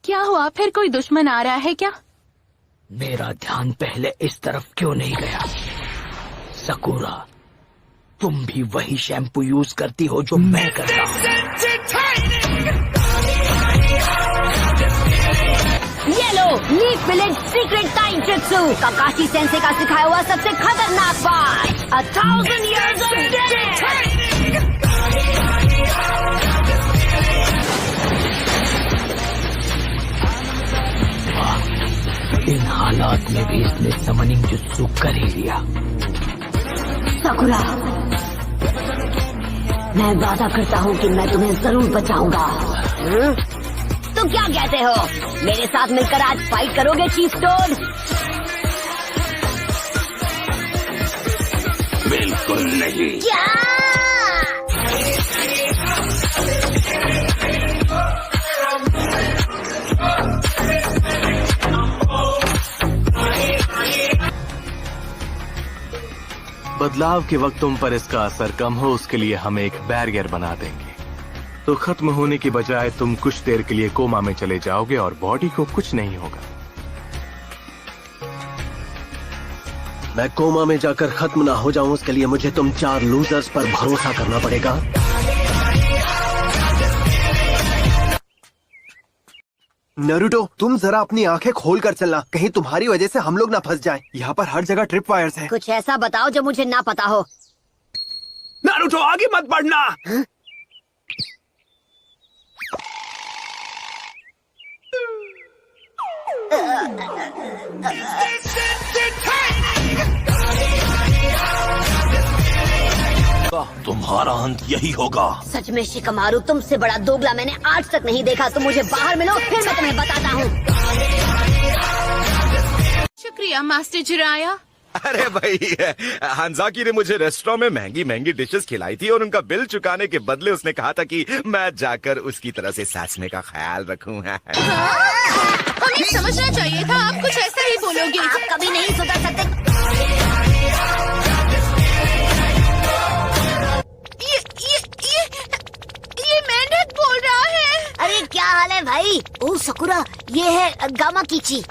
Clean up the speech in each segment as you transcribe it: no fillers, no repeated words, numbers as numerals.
क्या हुआ, फिर कोई दुश्मन आ रहा है क्या? मेरा ध्यान पहले इस तरफ क्यों नहीं गया? सकुरा, तुम भी वही शैम्पू यूज करती हो जो मैं करता हूँ। ये लो, लीफ विलेज सीक्रेट टाइंजुत्सु, काकाशी सेंसे का सिखाया हुआ सबसे खतरनाक बात, 1000 years of death। इन हालात में भी इसने समनिंग जुत्सु कर ही लिया। सकुरा, मैं वादा करता हूँ कि मैं तुम्हें जरूर बचाऊंगा। तो क्या कहते हो, मेरे साथ मिलकर आज फाइट करोगे चीफ टोड? बिल्कुल नहीं। क्या? बदलाव के वक्त तुम पर इसका असर कम हो, उसके लिए हम एक बैरियर बना देंगे। तो खत्म होने की बजाय तुम कुछ देर के लिए कोमा में चले जाओगे और बॉडी को कुछ नहीं होगा। मैं कोमा में जाकर खत्म ना हो जाऊं, उसके लिए मुझे तुम 4 लूजर्स पर भरोसा करना पड़ेगा। नरूटो, तुम जरा अपनी आंखें खोल कर चलना, कहीं तुम्हारी वजह से हम लोग ना फंस जाएं। यहाँ पर हर जगह ट्रिप वायर्स हैं। कुछ ऐसा बताओ जो मुझे ना पता हो। नारुतो, आगे मत बढ़ना। तुम्हारा अंत यही होगा। सच में शिकमारू, तुमसे बड़ा दोगला मैंने आज तक नहीं देखा। तुम मुझे बाहर मिलो, फिर मैं तुम्हें बताता हूँ। शुक्रिया मास्टर जिराया। अरे भाई, हंजाकी ने मुझे रेस्टोरेंट में महंगी महंगी डिशेस खिलाई थी और उनका बिल चुकाने के बदले उसने कहा था कि मैं जाकर उसकी तरह से सासने का ख्याल रखूं। हमें समझना चाहिए था, आप कुछ ऐसा ही बोलोगे। आप कभी नहीं सुधर सकते। ये मेंढक बोल रहा है। अरे क्या हाल है भाई? ओ सकुरा, ये है गामा कीची।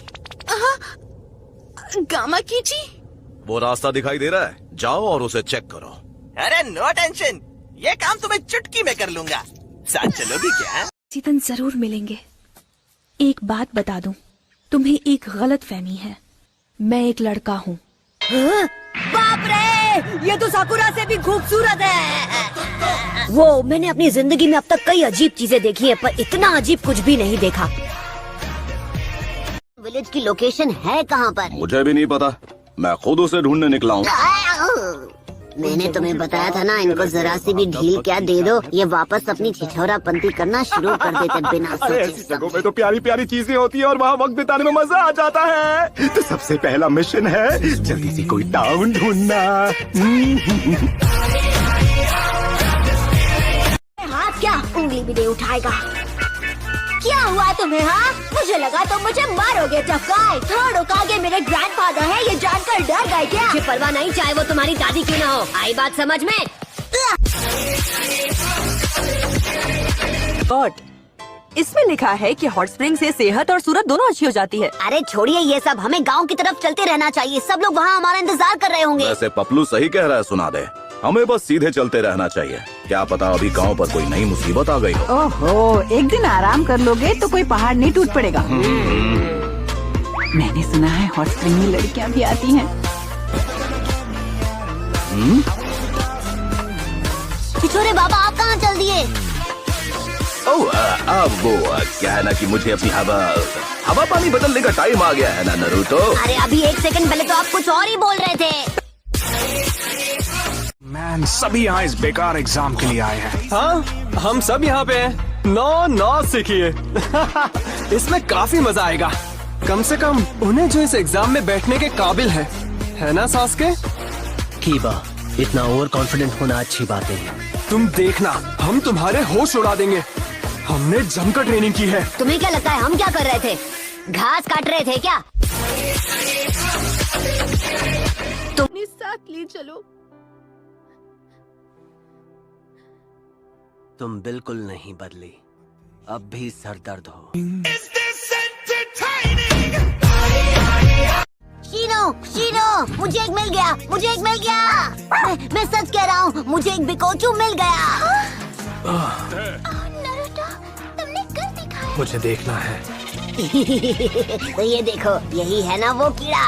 गामा कीची? वो रास्ता दिखाई दे रहा है, जाओ और उसे चेक करो। अरे नो टेंशन, ये काम तुम्हें चुटकी में कर लूंगा। साथ चलोगी क्या? किसी दिन जरूर मिलेंगे। एक बात बता दूं, तुम्हें एक गलत फहमी है। मैं एक लड़का हूँ। बाप रे, ये तो साकुरा से भी खूबसूरत है। वो मैंने अपनी जिंदगी में अब तक कई अजीब चीजें देखी है, पर इतना अजीब कुछ भी नहीं देखा। विलेज की लोकेशन है कहाँ पर? मुझे भी नहीं पता, मैं खुद उसे ढूंढने निकला हूँ। मैंने तुम्हें बताया था ना, इनको जरा सी भी ढील क्या दे दो, ये वापस अपनी छिछोरापंती करना शुरू कर देते बिना सोचे। जगहों में तो प्यारी प्यारी चीजें होती है और वहाँ वक्त बिताने में मजा आ जाता है। तो सबसे पहला मिशन है जल्दी से कोई टाउन ढूंढना। हाथ क्या उंगली भी नहीं उठाएगा। क्या हुआ तुम्हें? हाँ, मुझे लगा तुम मुझे मारोगे टफ गाय। थर्ड ओकागे मेरे ग्रैंडफादर है, ये जानकर डर गए क्या? मुझे परवाह नहीं, चाहे वो तुम्हारी दादी क्यों ना हो। आई बात समझ में? गॉड, इसमें लिखा है कि हॉट स्प्रिंग से सेहत और सूरत दोनों अच्छी हो जाती है। अरे छोड़िए ये सब, हमें गांव की तरफ चलते रहना चाहिए। सब लोग वहाँ हमारा इंतजार कर रहे होंगे। वैसे पपलू सही कह रहा है, सुना दे, हमें बस सीधे चलते रहना चाहिए। क्या पता अभी गांव पर कोई नई मुसीबत आ गई हो। ओहो, एक दिन आराम कर लोगे तो कोई पहाड़ नहीं टूट पड़ेगा। मैंने सुना है हॉट स्प्रिंग में लड़कियां भी आती हैं। छिछोरे बाबा, आप कहाँ चल दिए? अब वो क्या है ना कि मुझे अपनी हवा पानी बदलने का टाइम आ गया है ना नरूटो। अरे अभी 1 सेकंड पहले तो आप कुछ और ही बोल रहे थे। मैन, सभी यहाँ इस बेकार एग्जाम के लिए आए हैं। हाँ, हम सब यहाँ पे हैं। 9 सीखिए। इसमें काफी मजा आएगा। कम से कम उन्हें जो इस एग्जाम में बैठने के काबिल है ना सास्के? कीबा, इतना ओवर कॉन्फिडेंट होना अच्छी बात नहीं है। तुम देखना, हम तुम्हारे होश उड़ा देंगे। हमने जमकर ट्रेनिंग की है। तुम्हें क्या लगता है हम क्या कर रहे थे? घास काट रहे थे क्या? तुम साथ ले चलो। तुम बिल्कुल नहीं बदली, अब भी सरदर्द हो। शीनो, मुझे एक मिल गया, मुझे एक मिल गया। मैं सच कह रहा हूँ, मुझे एक बिकोचू मिल गया। नरूटो, तुमने कर दिखाया। मुझे देखना है। तो ये देखो, यही है ना वो कीड़ा।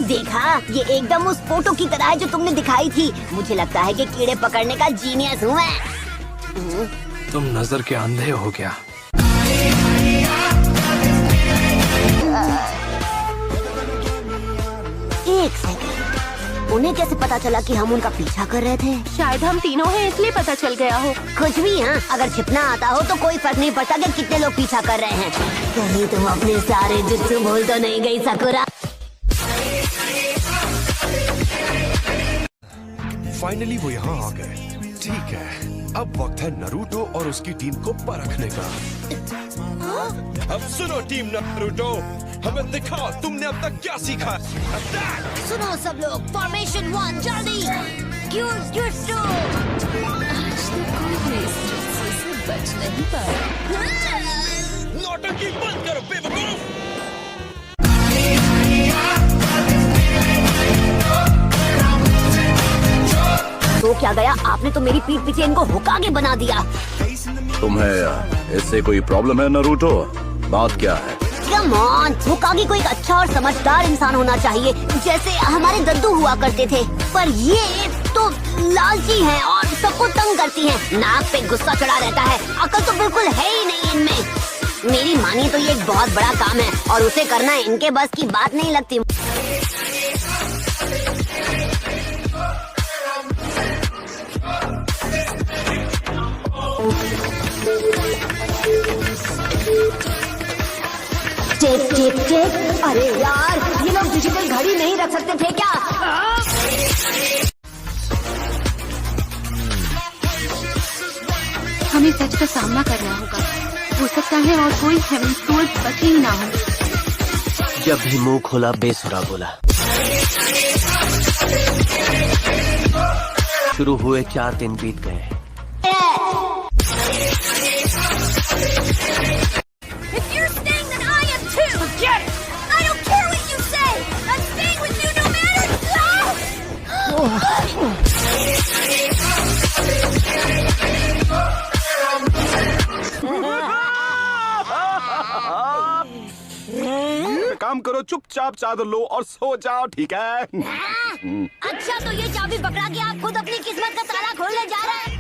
देखा, ये एकदम उस फोटो की तरह है जो तुमने दिखाई थी। मुझे लगता है कि कीड़े पकड़ने का जीनियस हूँ मैं। तुम नजर के अंधे हो क्या? एक सेकंड, उन्हें कैसे पता चला कि हम उनका पीछा कर रहे थे? शायद हम तीनों हैं इसलिए पता चल गया हो। कुछ भी हाँ, अगर छिपना आता हो तो कोई फर्क नहीं पड़ता कि कितने लोग पीछा कर रहे हैं। कहीं तुम अपने सारे जुत्सु भूल तो नहीं गई साकुरा? फाइनली वो यहाँ आ गए। ठीक है, अब वक्त है नरूटो और उसकी टीम को परखने का। अब सुनो टीम नरूटो, हमें दिखाओ तुमने अब तक क्या सीखा। सुनो सब लोग, फॉर्मेशन 1 जल्दी। Use jutsu. बच नहीं पाया। नौटंकी बंद करो बेवकूफ। तो क्या गया, आपने तो मेरी पीठ पीछे इनको होकागे बना दिया। तुम्हें इससे कोई प्रॉब्लम है नरूटो? बात क्या है? कम ऑन, होकागे को एक अच्छा और समझदार इंसान होना चाहिए, जैसे हमारे दद्दू हुआ करते थे। पर ये तो लालची हैं और सबको तंग करती हैं। नाक पे गुस्सा चढ़ा रहता है, अकल तो बिल्कुल है ही नहीं इनमें। मेरी मानिए तो ये एक बहुत बड़ा काम है और उसे करना इनके बस की बात नहीं लगती। टिक टिक टिक। अरे यार, ये लोग डिजिटल घड़ी नहीं रख सकते थे क्या? हमें सच का सामना करना होगा। हो सकता है और कोई हेवन सोर्स बचे ही ना हो। जब भी मुंह खोला बेसुरा बोला। शुरू हुए 4 दिन बीत गए। If you're staying, then I am too. Forget it. I don't care what you say. I'm staying with you no matter. काम करो, चुपचाप चादर लो और सो जाओ, ठीक है? अच्छा, तो ये चाबी पकड़ा के आप खुद अपनी किस्मत का ताला खोलने जा रहे हैं?